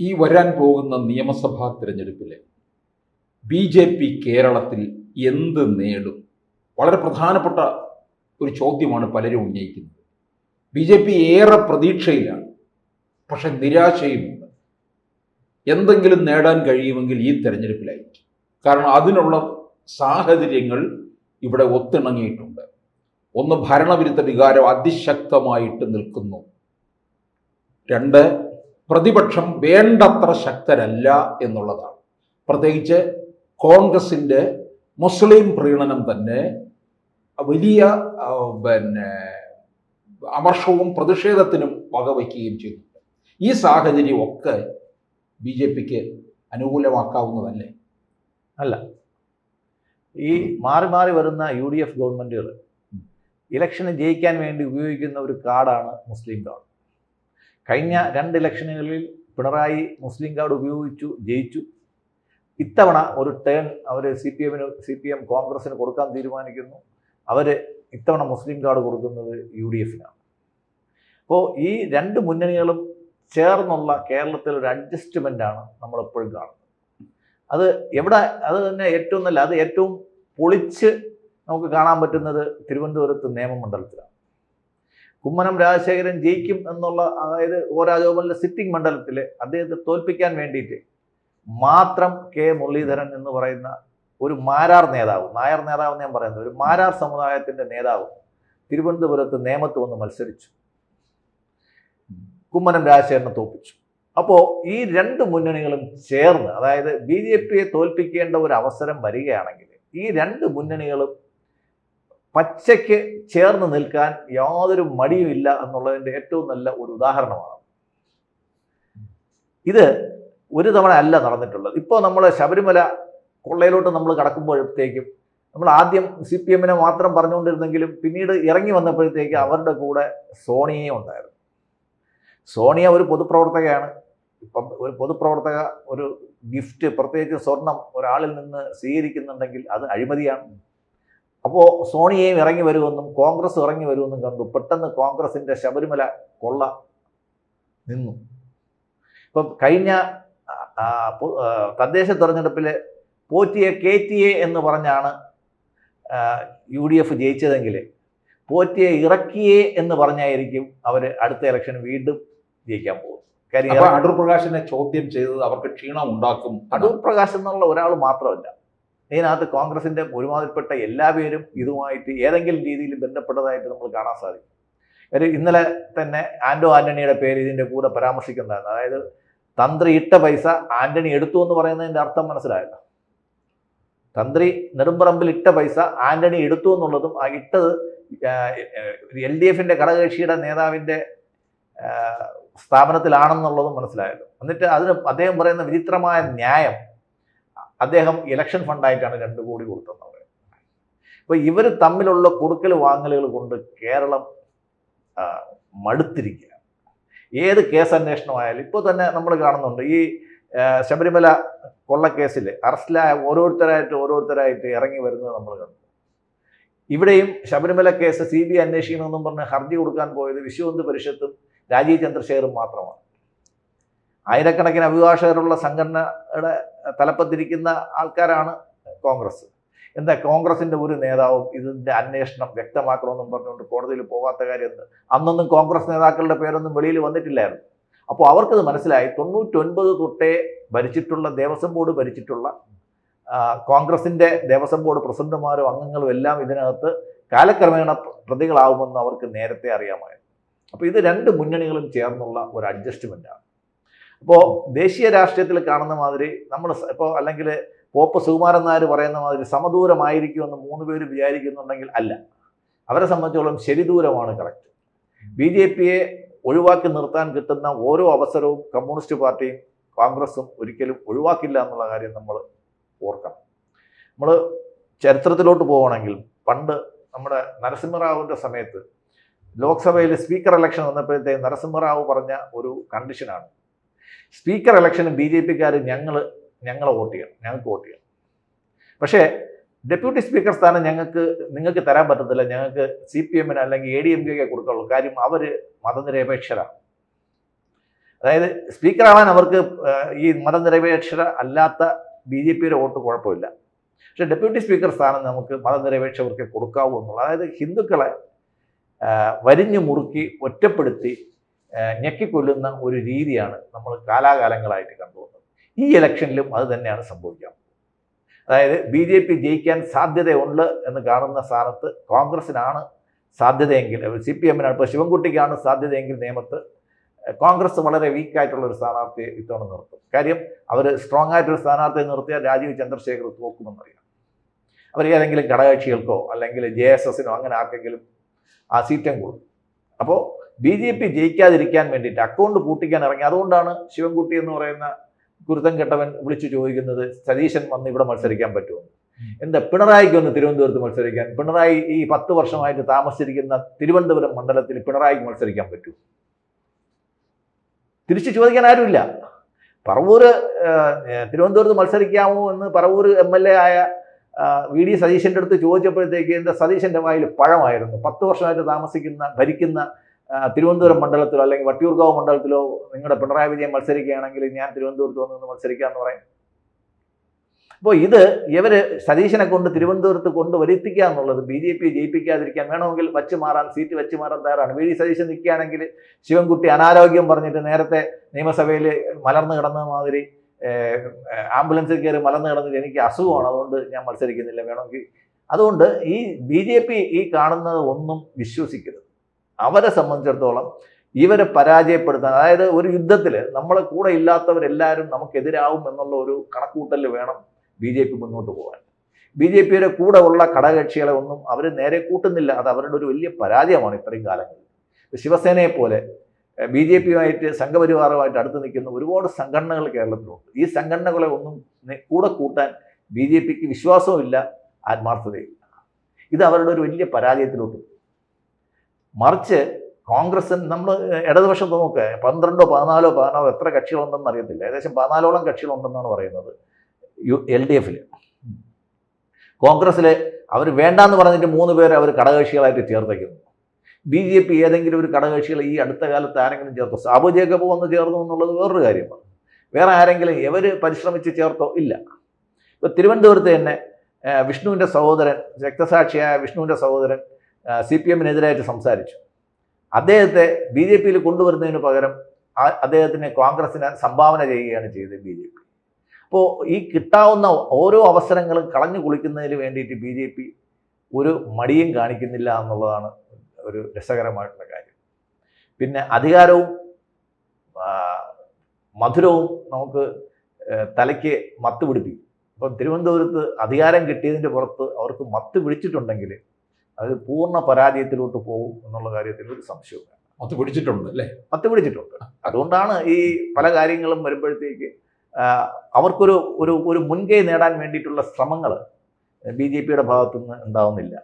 ഈ വരാൻ പോകുന്ന നിയമസഭാ തിരഞ്ഞെടുപ്പിൽ ബി.ജെ.പി. കേരളത്തിൽ എന്ത് നേടും? വളരെ പ്രധാനപ്പെട്ട ഒരു ചോദ്യമാണ് പലരും ഉന്നയിക്കുന്നത്. ബി.ജെ.പി. ഏറെ പ്രതീക്ഷയിലാണ്, പക്ഷെ നിരാശയുമുണ്ട്. എന്തെങ്കിലും നേടാൻ കഴിയുമെങ്കിൽ ഈ തെരഞ്ഞെടുപ്പിലായിരിക്കും. കാരണം അതിനുള്ള സാഹചര്യങ്ങൾ ഇവിടെ ഒത്തിണങ്ങിയിട്ടുണ്ട്. ഒന്ന്, ഭരണവിരുദ്ധ വികാരം അതിശക്തമായിട്ട് നിൽക്കുന്നു. രണ്ട്, പ്രതിപക്ഷം വേണ്ടത്ര ശക്തരല്ല എന്നുള്ളതാണ്. പ്രത്യേകിച്ച് കോൺഗ്രസിൻ്റെ മുസ്ലിം പ്രീണനം തന്നെ വലിയ അമർഷവും പ്രതിഷേധത്തിനും വകവയ്ക്കുകയും ചെയ്യുന്നുണ്ട്. ഈ സാഹചര്യമൊക്കെ ബി.ജെ.പിക്ക് അനുകൂലമാക്കാവുന്നതല്ലേ? അല്ല. ഈ മാറി മാറി വരുന്ന UDF ഗവൺമെൻറ്റുകൾ ഇലക്ഷന് ജയിക്കാൻ വേണ്ടി ഉപയോഗിക്കുന്ന ഒരു കാർഡാണ് മുസ്ലിം കാർഡ്. കഴിഞ്ഞ 2 ഇലക്ഷനുകളിൽ പിണറായി മുസ്ലിം കാർഡ് ഉപയോഗിച്ചു, ജയിച്ചു. ഇത്തവണ ഒരു ടേൺ അവർ CPM കോൺഗ്രസിന് കൊടുക്കാൻ തീരുമാനിക്കുന്നു. അവർ ഇത്തവണ മുസ്ലിം കാർഡ് കൊടുക്കുന്നത് UDFനാണ്. അപ്പോൾ ഈ 2 മുന്നണികളും ചേർന്നുള്ള കേരളത്തിൽ ഒരു അഡ്ജസ്റ്റ്മെൻ്റാണ് നമ്മളെപ്പോഴും കാണുന്നത്. അത് തന്നെ ഏറ്റവും നല്ല, അത് ഏറ്റവും പൊളിച്ച് നമുക്ക് കാണാൻ പറ്റുന്നത് തിരുവനന്തപുരത്ത് നിയമമണ്ഡലത്തിലാണ്. കുമ്മനം രാജശേഖരൻ ജയിക്കും എന്നുള്ള, അതായത് ഒ രാജഗോപാലിൻ്റെ സിറ്റിംഗ് മണ്ഡലത്തിൽ അദ്ദേഹത്തെ തോൽപ്പിക്കാൻ വേണ്ടിയിട്ട് മാത്രം കെ മുരളീധരൻ എന്ന് പറയുന്ന ഒരു നായർ നേതാവ് എന്ന് ഞാൻ പറയുന്നത്, ഒരു മാരാർ സമുദായത്തിൻ്റെ നേതാവ് തിരുവനന്തപുരത്ത് നേമത്ത് വന്ന് മത്സരിച്ചു, കുമ്മനം രാജശേഖരനെ തോൽപ്പിച്ചു. അപ്പോൾ ഈ 2 മുന്നണികളും ചേർന്ന്, അതായത് ബി.ജെ.പിയെ തോൽപ്പിക്കേണ്ട ഒരു അവസരം വരികയാണെങ്കിൽ ഈ 2 മുന്നണികളും പച്ചയ്ക്ക് ചേർന്ന് നിൽക്കാൻ യാതൊരു മടിയുമില്ല എന്നുള്ളതിൻ്റെ ഏറ്റവും നല്ല ഒരു ഉദാഹരണമാണ്. ഇത് ഒരു തവണ അല്ല നടന്നിട്ടുള്ളത്. ഇപ്പോൾ നമ്മൾ ശബരിമല കൊള്ളയിലോട്ട് നമ്മൾ കടക്കുമ്പോഴത്തേക്കും നമ്മൾ ആദ്യം CPMനെ മാത്രം പറഞ്ഞുകൊണ്ടിരുന്നെങ്കിലും പിന്നീട് ഇറങ്ങി വന്നപ്പോഴത്തേക്ക് അവരുടെ കൂടെ സോണിയ ഉണ്ടായിരുന്നു. സോണിയ ഒരു പൊതുപ്രവർത്തകയാണ്. ഇപ്പം ഒരു പൊതുപ്രവർത്തക ഒരു ഗിഫ്റ്റ്, പ്രത്യേകിച്ച് സ്വർണം ഒരാളിൽ നിന്ന് സ്വീകരിക്കുന്നുണ്ടെങ്കിൽ അത് അഴിമതിയാണ്. അപ്പോൾ സോണിയയും ഇറങ്ങി വരുമെന്നും കോൺഗ്രസ് ഇറങ്ങി വരുമെന്നും കണ്ടു. പെട്ടെന്ന് കോൺഗ്രസിൻ്റെ ശബരിമല കൊള്ള നിന്നു. ഇപ്പം കഴിഞ്ഞ തദ്ദേശ തെരഞ്ഞെടുപ്പിൽ പോറ്റിയെ കയറ്റിയെ എന്ന് പറഞ്ഞാണ് UDF ജയിച്ചതെങ്കിൽ പോറ്റിയെ ഇറക്കിയേ എന്ന് പറഞ്ഞായിരിക്കും അവർ അടുത്ത ഇലക്ഷൻ വീണ്ടും ജയിക്കാൻ പോകുന്നത്. കാര്യം അടൂർ പ്രകാശിനെ ചോദ്യം ചെയ്തത് അവർക്ക് ക്ഷീണം ഉണ്ടാക്കും. അടൂർ പ്രകാശ് എന്നുള്ള ഒരാൾ മാത്രമല്ല, ഇതിനകത്ത് കോൺഗ്രസിൻ്റെ ഒരുമാതിരിപ്പെട്ട എല്ലാ പേരും ഇതുമായിട്ട് ഏതെങ്കിലും രീതിയിൽ ബന്ധപ്പെട്ടതായിട്ട് നമ്മൾ കാണാൻ സാധിക്കും. കാര്യം ഇന്നലെ തന്നെ ആൻ്റണിയുടെ പേര് ഇതിൻ്റെ കൂടെ പരാമർശിക്കുന്നതാണ്. അതായത് തന്ത്രി ഇട്ട പൈസ ആൻ്റണി എടുത്തു എന്ന് പറയുന്നതിൻ്റെ അർത്ഥം മനസ്സിലായല്ലോ. തന്ത്രി നെടുമ്പറമ്പിൽ ഇട്ട പൈസ ആൻ്റണി എടുത്തു എന്നുള്ളതും ആ ഇട്ടത് LDFൻ്റെ ഘടകകക്ഷിയുടെ നേതാവിൻ്റെ സ്ഥാപനത്തിലാണെന്നുള്ളതും മനസ്സിലായല്ലോ. എന്നിട്ട് അതിന് അദ്ദേഹം പറയുന്ന വിചിത്രമായ ന്യായം, അദ്ദേഹം ഇലക്ഷൻ ഫണ്ടായിട്ടാണ് 2 കോടി കൊടുത്തതെന്ന് പറയുന്നത്. അപ്പോൾ ഇവർ തമ്മിലുള്ള കൊടുക്കൽ വാങ്ങലുകൾ കൊണ്ട് കേരളം മടുത്തിരിക്കുക. ഏത് കേസ് അന്വേഷണമായാലും ഇപ്പോൾ തന്നെ നമ്മൾ കാണുന്നുണ്ട്. ഈ ശബരിമല കൊള്ളക്കേസിൽ അറസ്റ്റിലായ ഓരോരുത്തരായിട്ട് ഇറങ്ങി വരുന്നത് നമ്മൾ കണ്ടു. ഇവിടെയും ശബരിമല കേസ് CBI അന്വേഷിക്കണമെന്നും പറഞ്ഞ് ഹർജി കൊടുക്കാൻ പോയത് വിശ്വഹിന്ദു പരിഷത്തും രാജീവ് ചന്ദ്രശേഖറും മാത്രമാണ്. ആയിരക്കണക്കിന് അഭിഭാഷകരുള്ള സംഘടനയുടെ തലപ്പത്തിരിക്കുന്ന ആൾക്കാരാണ് കോൺഗ്രസ്. എന്താ കോൺഗ്രസിൻ്റെ ഒരു നേതാവും ഇതിൻ്റെ അന്വേഷണം വ്യക്തമാക്കണമെന്നും പറഞ്ഞുകൊണ്ട് കോടതിയിൽ പോകാത്ത കാര്യം എന്ത്? അന്നൊന്നും കോൺഗ്രസ് നേതാക്കളുടെ പേരൊന്നും വെളിയിൽ വന്നിട്ടില്ലായിരുന്നു. അപ്പോൾ അവർക്കത് മനസ്സിലായി. 99 തൊട്ടേ ഭരിച്ചിട്ടുള്ള ദേവസ്വം ബോർഡ് ഭരിച്ചിട്ടുള്ള കോൺഗ്രസിൻ്റെ ദേവസ്വം ബോർഡ് പ്രസിഡന്റുമാരും അംഗങ്ങളും എല്ലാം ഇതിനകത്ത് കാലക്രമേണ പ്രതികളാവുമെന്ന് അവർക്ക് നേരത്തെ അറിയാമായിരുന്നു. അപ്പോൾ ഇത് 2 മുന്നണികളും ചേർന്നുള്ള ഒരു അഡ്ജസ്റ്റ്മെൻറ്റാണ്. അപ്പോൾ ദേശീയ രാഷ്ട്രീയത്തിൽ കാണുന്ന മാതിരി നമ്മൾ ഇപ്പോൾ അല്ലെങ്കിൽ പോപ്പ് സുകുമാരൻ നായർ പറയുന്ന മാതിരി സമദൂരമായിരിക്കുമെന്ന് 3 പേര് വിചാരിക്കുന്നുണ്ടെങ്കിൽ അല്ല. അവരെ സംബന്ധിച്ചോളം ശരിദൂരമാണ് കറക്റ്റ്. ബി.ജെ.പിയെ ഒഴിവാക്കി നിർത്താൻ കിട്ടുന്ന ഓരോ അവസരവും കമ്മ്യൂണിസ്റ്റ് പാർട്ടിയും കോൺഗ്രസും ഒരിക്കലും ഒഴിവാക്കില്ല എന്നുള്ള കാര്യം നമ്മൾ ഓർക്കണം. നമ്മൾ ചരിത്രത്തിലോട്ട് പോവുകയാണെങ്കിൽ പണ്ട് നമ്മുടെ നരസിംഹറാവുവിൻ്റെ സമയത്ത് ലോക്സഭയിൽ സ്പീക്കർ ഇലക്ഷൻ വന്നപ്പോഴത്തേക്ക് നരസിംഹറാവു പറഞ്ഞ ഒരു കണ്ടീഷനാണ്, സ്പീക്കർ ഇലക്ഷന് ബി.ജെ.പിക്കാർ ഞങ്ങളെ വോട്ട് ചെയ്യണം, ഞങ്ങൾക്ക് വോട്ട് ചെയ്യണം. പക്ഷേ ഡെപ്യൂട്ടി സ്പീക്കർ സ്ഥാനം നിങ്ങൾക്ക് തരാൻ പറ്റത്തില്ല, ഞങ്ങൾക്ക് CPMന് അല്ലെങ്കിൽ ADMK കൊടുക്കുള്ളൂ. കാര്യം അവർ മതനിരപേക്ഷരാണ്. അതായത് സ്പീക്കറാവാൻ അവർക്ക് ഈ മതനിരപേക്ഷ അല്ലാത്ത BJPയുടെ വോട്ട് കുഴപ്പമില്ല. പക്ഷെ ഡെപ്യൂട്ടി സ്പീക്കർ സ്ഥാനം നമുക്ക് മതനിരപേക്ഷവർക്ക് കൊടുക്കാവൂ എന്നുള്ളത്, അതായത് ഹിന്ദുക്കളെ വരിഞ്ഞു മുറുക്കി ഒറ്റപ്പെടുത്തി ഞെക്കിക്കൊല്ലുന്ന ഒരു രീതിയാണ് നമ്മൾ കാലാകാലങ്ങളായിട്ട് കണ്ടുവന്നത്. ഈ ഇലക്ഷനിലും അത് തന്നെയാണ് സംഭവിക്കാൻ. അതായത് BJP ജയിക്കാൻ സാധ്യതയുണ്ട് എന്ന് കാണുന്ന സ്ഥാനത്ത് കോൺഗ്രസിനാണ് സാധ്യതയെങ്കിൽ, CPM-നാണ്, ഇപ്പോൾ ശിവൻകുട്ടിക്കാണ് സാധ്യതയെങ്കിൽ നേമത്ത് കോൺഗ്രസ് വളരെ വീക്കായിട്ടുള്ള ഒരു സ്ഥാനാർത്ഥിയെ ഇത്തവണ നിർത്തും. കാര്യം അവർ സ്ട്രോങ് ആയിട്ടൊരു സ്ഥാനാർത്ഥിയെ നിർത്തിയാൽ രാജീവ് ചന്ദ്രശേഖർ തോക്കുമെന്നറിയാം. അവർ ഏതെങ്കിലും ഘടകകക്ഷികൾക്കോ അല്ലെങ്കിൽ JSSനോ അങ്ങനെ ആർക്കെങ്കിലും ആ സീറ്റും കൊടുക്കും. അപ്പോൾ BJP ജയിക്കാതിരിക്കാൻ വേണ്ടിയിട്ട് അക്കൗണ്ട് പൂട്ടിക്കാൻ ഇറങ്ങി. അതുകൊണ്ടാണ് ശിവൻകുട്ടി എന്ന് പറയുന്ന കുരുത്തം കെട്ടവൻ വിളിച്ചു ചോദിക്കുന്നത് സതീശൻ വന്ന് ഇവിടെ മത്സരിക്കാൻ പറ്റുമോ. എന്താ പിണറായിക്ക് ഒന്ന് തിരുവനന്തപുരത്ത് മത്സരിക്കാൻ? പിണറായി ഈ 10 വർഷമായിട്ട് താമസിച്ചിരിക്കുന്ന തിരുവനന്തപുരം മണ്ഡലത്തിൽ പിണറായിക്ക് മത്സരിക്കാൻ പറ്റൂ? തിരിച്ചു ചോദിക്കാൻ ആരുമില്ല. പറവൂർ തിരുവനന്തപുരത്ത് മത്സരിക്കാമോ എന്ന് പറവൂർ MLA ആയ VD സതീശൻ്റെ അടുത്ത് ചോദിച്ചപ്പോഴത്തേക്ക് എന്താ സതീശൻ്റെ വായിൽ പഴമായിരുന്നു. 10 വർഷമായിട്ട് ഭരിക്കുന്ന തിരുവനന്തപുരം മണ്ഡലത്തിലോ അല്ലെങ്കിൽ വട്ടിയൂർക്കാവ് മണ്ഡലത്തിലോ നിങ്ങളുടെ പിണറായി വിജയൻ മത്സരിക്കുകയാണെങ്കിൽ ഞാൻ തിരുവനന്തപുരത്ത് വന്ന് മത്സരിക്കാമെന്ന് പറയും. അപ്പോൾ ഇത് ഇവർ സതീശനെ കൊണ്ട് തിരുവനന്തപുരത്ത് കൊണ്ട് വരുത്തിക്കുക എന്നുള്ളത് BJP ജയിപ്പിക്കാതിരിക്കാൻ വേണമെങ്കിൽ സീറ്റ് വെച്ച് മാറാൻ തയ്യാറാണ്. VD സതീശൻ നിൽക്കുകയാണെങ്കിൽ ശിവൻകുട്ടി അനാരോഗ്യം പറഞ്ഞിട്ട് നേരത്തെ നിയമസഭയിൽ മലർന്നു കിടന്ന മാതിരി ആംബുലൻസിൽ കയറി മലർന്നു കിടന്നിട്ട് എനിക്ക് അസുഖമാണ് അതുകൊണ്ട് ഞാൻ മത്സരിക്കുന്നില്ല വേണമെങ്കിൽ. അതുകൊണ്ട് ഈ BJP ഈ കാണുന്നത് ഒന്നും വിശ്വസിക്കരുത്. അവരെ സംബന്ധിച്ചിടത്തോളം ഇവരെ പരാജയപ്പെടുത്താൻ, അതായത് ഒരു യുദ്ധത്തിൽ നമ്മളെ കൂടെ ഇല്ലാത്തവരെല്ലാവരും നമുക്കെതിരാവും എന്നുള്ള ഒരു കണക്കൂട്ടൽ വേണം BJP മുന്നോട്ട് പോകാൻ. BJPയുടെ കൂടെ ഉള്ള ഘടകകക്ഷികളെ ഒന്നും അവർ നേരെ കൂട്ടുന്നില്ല. അത് അവരുടെ ഒരു വലിയ പരാജയമാണ് ഇത്രയും കാലങ്ങളിൽ. ശിവസേനയെ പോലെ BJPയുമായിട്ട് സംഘപരിവാറുമായിട്ട് അടുത്ത് നിൽക്കുന്ന ഒരുപാട് സംഘടനകൾ കേരളത്തിലുണ്ട്. ഈ സംഘടനകളെ ഒന്നും കൂടെ കൂട്ടാൻ BJPക്ക് വിശ്വാസവുമില്ല, ആത്മാർത്ഥതയില്ല. ഇത് അവരുടെ ഒരു വലിയ പരാജയത്തിലോട്ട്. മറിച്ച് കോൺഗ്രസ് നമ്മൾ ഇടതുപക്ഷത്ത് നോക്കുക, 12, 14, 16 എത്ര കക്ഷികളുണ്ടെന്ന് അറിയത്തില്ല. ഏകദേശം 14ഓളം കക്ഷികളുണ്ടെന്നാണ് പറയുന്നത് LDFൽ. കോൺഗ്രസ്സിൽ അവർ വേണ്ടാന്ന് പറഞ്ഞിട്ട് 3 പേരെ അവർ ഘടകകക്ഷികളായിട്ട് ചേർത്തേക്കുന്നു. BJP ഏതെങ്കിലും ഒരു ഘടകകക്ഷികൾ ഈ അടുത്ത കാലത്ത് ആരെങ്കിലും ചേർത്തോ? സാബു ജേക്കബ് വന്ന് ചേർന്നു എന്നുള്ളത് വേറൊരു കാര്യമാണ്. വേറെ ആരെങ്കിലും ഇവർ പരിശ്രമിച്ച് ചേർത്തോ? ഇല്ല. ഇപ്പോൾ തിരുവനന്തപുരത്ത് തന്നെ വിഷ്ണുവിൻ്റെ സഹോദരൻ, രക്തസാക്ഷിയായ വിഷ്ണുവിൻ്റെ സഹോദരൻ CPM-നെതിരായിട്ട് സംസാരിച്ചു. അദ്ദേഹത്തെ BJPയിൽ കൊണ്ടുവരുന്നതിന് പകരം അദ്ദേഹത്തിന് കോൺഗ്രസിനെ സംഭാവന ചെയ്യുകയാണ് ചെയ്തത് BJP. അപ്പോൾ ഈ കിട്ടാവുന്ന ഓരോ അവസരങ്ങളും കളഞ്ഞു കുളിക്കുന്നതിന് വേണ്ടിയിട്ട് BJP ഒരു മടിയും കാണിക്കുന്നില്ല എന്നുള്ളതാണ് ഒരു രസകരമായിട്ടുള്ള കാര്യം. പിന്നെ അധികാരവും മധുരവും നമുക്ക് തലയ്ക്ക് മത്ത് പിടിപ്പിക്കും. അപ്പം തിരുവനന്തപുരത്ത് അധികാരം കിട്ടിയതിൻ്റെ പുറത്ത് അവർക്ക് മത്ത് പിടിച്ചിട്ടുണ്ടെങ്കിൽ അത് പൂർണ്ണ പരാജയത്തിലോട്ട് പോകും എന്നുള്ള കാര്യത്തിൽ ഒരു സംശയവും. മത്ത് പിടിച്ചിട്ടുണ്ട് അല്ലേ? മത്ത് പിടിച്ചിട്ടുണ്ട്. അതുകൊണ്ടാണ് ഈ പല കാര്യങ്ങളും വരുമ്പോഴത്തേക്ക് അവർക്കൊരു ഒരു ഒരു മുൻകൈ നേടാൻ വേണ്ടിയിട്ടുള്ള ശ്രമങ്ങൾ BJPയുടെ ഭാഗത്തുനിന്ന് ഉണ്ടാവുന്നില്ല.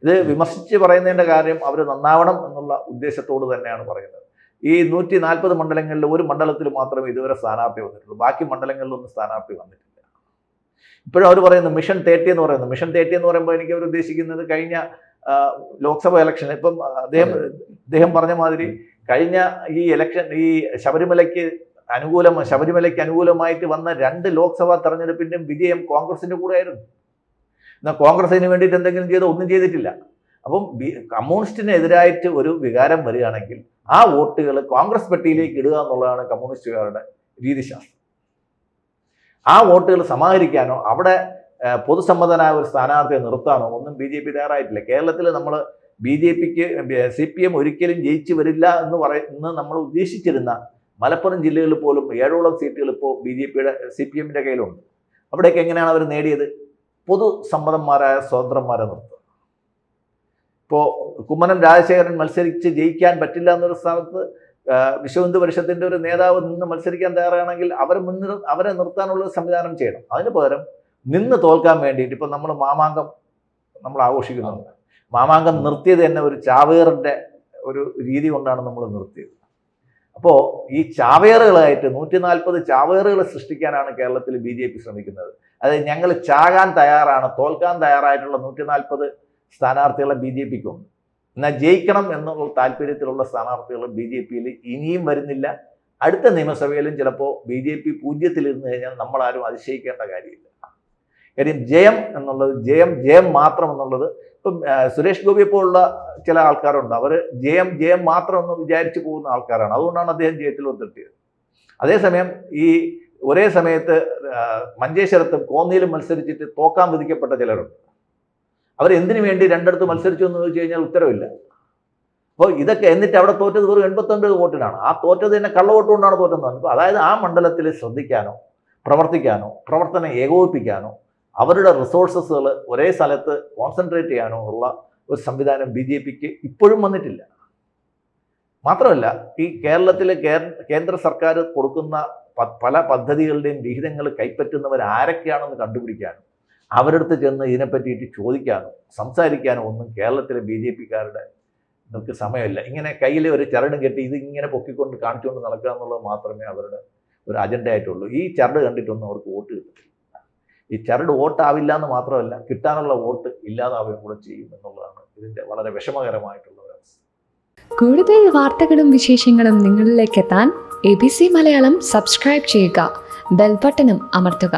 ഇത് വിമർശിച്ച് പറയുന്നതിൻ്റെ കാര്യം അവർ നന്നാവണം എന്നുള്ള ഉദ്ദേശത്തോട് തന്നെയാണ് പറയുന്നത്. ഈ 140 മണ്ഡലങ്ങളിൽ ഒരു മണ്ഡലത്തിൽ മാത്രമേ ഇതുവരെ സ്ഥാനാർത്ഥി വന്നിട്ടുള്ളൂ. ബാക്കി മണ്ഡലങ്ങളിലൊന്നും സ്ഥാനാർത്ഥി വന്നിട്ടില്ല. ഇപ്പോഴും അവർ പറയുന്നു മിഷൻ 30 എന്ന് പറയുന്നു. മിഷൻ 30 എന്ന് പറയുമ്പോൾ എനിക്ക് അവർ ഉദ്ദേശിക്കുന്നത് കഴിഞ്ഞ ലോക്സഭ ഇലക്ഷൻ, ഇപ്പം അദ്ദേഹം പറഞ്ഞ മാതിരി കഴിഞ്ഞ ഈ ഇലക്ഷൻ, ഈ ശബരിമലയ്ക്ക് അനുകൂലമായിട്ട് വന്ന 2 ലോക്സഭാ തെരഞ്ഞെടുപ്പിൻ്റെയും വിജയം കോൺഗ്രസിൻ്റെ കൂടെ ആയിരുന്നു. എന്നാൽ കോൺഗ്രസിന് വേണ്ടിയിട്ട് എന്തെങ്കിലും ചെയ്തോ? ഒന്നും ചെയ്തിട്ടില്ല. അപ്പം കമ്മ്യൂണിസ്റ്റിനെതിരായിട്ട് ഒരു വികാരം വരികയാണെങ്കിൽ ആ വോട്ടുകൾ കോൺഗ്രസ് പെട്ടിയിലേക്ക് ഇടുക എന്നുള്ളതാണ് കമ്മ്യൂണിസ്റ്റുകാരുടെ രീതിശാസ്ത്രം. ആ വോട്ടുകൾ സമാഹരിക്കാനോ അവിടെ പൊതുസമ്മതനായ ഒരു സ്ഥാനാർത്ഥിയെ നിർത്താനോ ഒന്നും BJP തയ്യാറായിട്ടില്ല. കേരളത്തിൽ നമ്മൾ BJPക്ക് CPM ഒരിക്കലും ജയിച്ചു വരില്ല എന്ന് നമ്മൾ ഉദ്ദേശിച്ചിരുന്ന മലപ്പുറം ജില്ലകളിൽ പോലും 7ഓളം സീറ്റുകൾ ഇപ്പോൾ CPM-ൻ്റെ കയ്യിലുണ്ട്. അവിടേക്ക് എങ്ങനെയാണ് അവർ നേടിയത്? പൊതുസമ്മതന്മാരായ സ്വതന്ത്രന്മാരെ നിർത്തുക. ഇപ്പോൾ കുമ്മനം രാജശേഖരൻ മത്സരിച്ച് ജയിക്കാൻ പറ്റില്ല എന്നൊരു സ്ഥാനത്ത് വിശ്വഹിന്ദു പരിഷത്തിൻ്റെ ഒരു നേതാവ് നിന്ന് മത്സരിക്കാൻ തയ്യാറാണെങ്കിൽ അവരെ നിർത്താനുള്ള സംവിധാനം ചെയ്യണം. അതിന് പകരം നിന്ന് തോൽക്കാൻ വേണ്ടിയിട്ട് ഇപ്പം നമ്മൾ മാമാങ്കം ആഘോഷിക്കുന്നുണ്ട്. മാമാങ്കം നിർത്തിയത് തന്നെ ഒരു ചാവേറിൻ്റെ ഒരു രീതി കൊണ്ടാണ് നമ്മൾ നിർത്തിയത്. അപ്പോൾ ഈ ചാവേറുകളായിട്ട് 140 ചാവേറുകൾ സൃഷ്ടിക്കാനാണ് കേരളത്തിൽ BJP ശ്രമിക്കുന്നത്. അതായത് ഞങ്ങൾ ചാകാൻ തയ്യാറാണ്, തോൽക്കാൻ തയ്യാറായിട്ടുള്ള 140 സ്ഥാനാർത്ഥികളെ BJPക്കുണ്ട്. എന്നാൽ ജയിക്കണം എന്നുള്ള താല്പര്യത്തിലുള്ള സ്ഥാനാർത്ഥികൾ BJPയിൽ ഇനിയും വരുന്നില്ല, അടുത്ത നിയമസഭയിലും ചിലപ്പോൾ BJP 0-ലിരുന്ന് കഴിഞ്ഞാൽ നമ്മളാരും അതിശയിക്കേണ്ട കാര്യമില്ല. കാര്യം ജയം എന്നുള്ളത് ജയം മാത്രം എന്നുള്ളത് ഇപ്പം സുരേഷ് ഗോപിയെ പോലുള്ള ചില ആൾക്കാരുണ്ട്. അവർ ജയം മാത്രം എന്ന് വിചാരിച്ചു പോകുന്ന ആൾക്കാരാണ്. അതുകൊണ്ടാണ് അദ്ദേഹം ജയത്തിൽ ഒത്തെത്തിയത്. അതേസമയം ഈ ഒരേ സമയത്ത് മഞ്ചേശ്വരത്തും കോന്നിയിലും മത്സരിച്ചിട്ട് തോക്കാൻ വിധിക്കപ്പെട്ട ചിലരുണ്ട്. അവരെന്തിനു വേണ്ടി രണ്ടിടത്ത് മത്സരിച്ചു എന്ന് ചോദിച്ചു കഴിഞ്ഞാൽ ഉത്തരവില്ല. അപ്പോൾ ഇതൊക്കെ എന്നിട്ട് അവിടെ തോറ്റത് വെറും 89 വോട്ടിനാണ്. ആ തോറ്റത് തന്നെ കള്ളവോട്ട് കൊണ്ടാണ് തോറ്റെന്ന് പറഞ്ഞു. അതായത് ആ മണ്ഡലത്തിൽ ശ്രദ്ധിക്കാനോ പ്രവർത്തിക്കാനോ പ്രവർത്തനം ഏകോപിപ്പിക്കാനോ അവരുടെ റിസോഴ്സസുകൾ ഒരേ സ്ഥലത്ത് കോൺസെൻട്രേറ്റ് ചെയ്യാനോ ഉള്ള ഒരു സംവിധാനം BJPക്ക് ഇപ്പോഴും വന്നിട്ടില്ല. മാത്രമല്ല ഈ കേരളത്തിലെ കേന്ദ്ര സർക്കാർ കൊടുക്കുന്ന പല പദ്ധതികളുടെയും വിഹിതങ്ങൾ കൈപ്പറ്റുന്നവർ ആരൊക്കെയാണെന്ന് കണ്ടുപിടിക്കാനും അവരടുത്ത് ചെന്ന് ഇതിനെപ്പറ്റിയിട്ട് ചോദിക്കാനോ സംസാരിക്കാനോ ഒന്നും കേരളത്തിലെ BJPക്കാരുടെ നമുക്ക് സമയമില്ല. ഇങ്ങനെ കയ്യിൽ ഒരു ചരടും കെട്ടി ഇതിങ്ങനെ പൊക്കിക്കൊണ്ട് കാണിച്ചുകൊണ്ട് നടക്കുക എന്നുള്ളത് മാത്രമേ അവരുടെ ഒരു അജണ്ട ആയിട്ടുള്ളൂ. ഈ ചരട് കണ്ടിട്ടൊന്നും അവർക്ക് വോട്ട് കിട്ടില്ല. ഈ ചരട് വോട്ടാവില്ല എന്ന് മാത്രമല്ല, കിട്ടാനുള്ള വോട്ട് ഇല്ലാതാവുകയും കൂടെ ചെയ്യും എന്നുള്ളതാണ് ഇതിൻ്റെ വളരെ വിഷമകരമായിട്ടുള്ള ഒരു അവസ്ഥ. കൂടുതൽ വാർത്തകളും വിശേഷങ്ങളും നിങ്ങളിലേക്ക് എത്താൻ ABC മലയാളം സബ്സ്ക്രൈബ് ചെയ്യുക, ബെൽ ബട്ടണും അമർത്തുക.